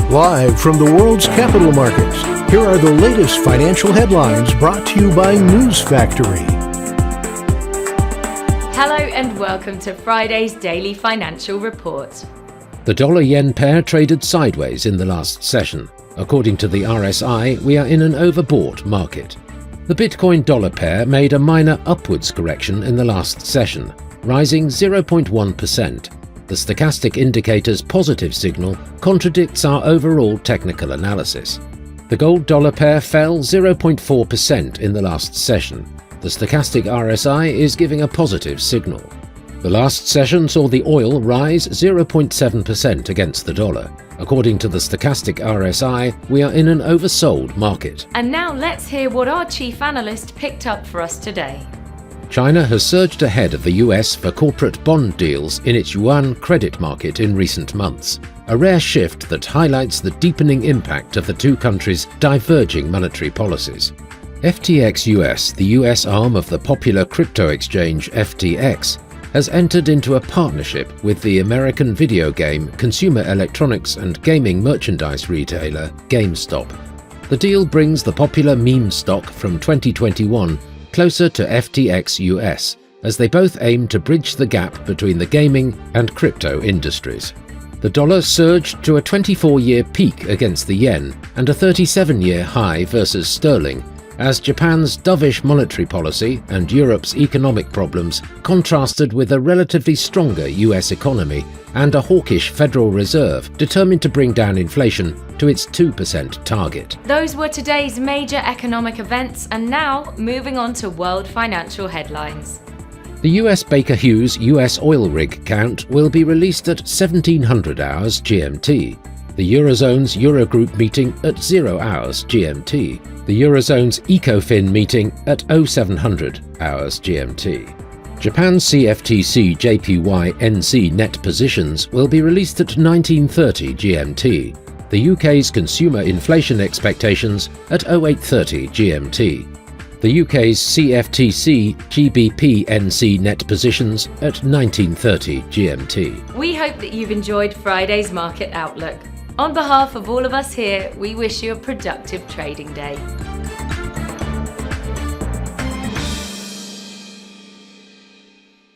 Live from the world's capital markets, here are the latest financial headlines brought to you by News Factory. Hello and welcome to Friday's Daily Financial Report. The dollar-yen pair traded sideways in the last session. According to the RSI, we are in an overbought market. The Bitcoin-dollar pair made a minor upwards correction in the last session, rising 0.1%. The stochastic indicator's positive signal contradicts our overall technical analysis. The gold-dollar pair fell 0.4% in the last session. The stochastic RSI is giving a positive signal. The last session saw the oil rise 0.7% against the dollar. According to the stochastic RSI, we are in an oversold market. And now let's hear what our chief analyst picked up for us today. China has surged ahead of the US for corporate bond deals in its yuan credit market in recent months, a rare shift that highlights the deepening impact of the two countries' diverging monetary policies. FTX US, the US arm of the popular crypto exchange FTX, has entered into a partnership with the American video game, consumer electronics and gaming merchandise retailer GameStop. The deal brings the popular meme stock from 2021 closer to FTX US, as they both aim to bridge the gap between the gaming and crypto industries. The dollar surged to a 24-year peak against the yen and a 37-year high versus sterling, as Japan's dovish monetary policy and Europe's economic problems contrasted with a relatively stronger US economy and a hawkish Federal Reserve determined to bring down inflation to its 2% target. Those were today's major economic events, and now moving on to world financial headlines. The US Baker Hughes US oil rig count will be released at 1700 hours GMT. The Eurozone's Eurogroup meeting at 0 hours GMT. The Eurozone's ECOFIN meeting at 0700 hours GMT. Japan's CFTC JPY NC net positions will be released at 1930 GMT. The UK's consumer inflation expectations at 0830 GMT. The UK's CFTC GBP NC net positions at 1930 GMT. We hope that you've enjoyed Friday's Market Outlook. On behalf of all of us here, we wish you a productive trading day.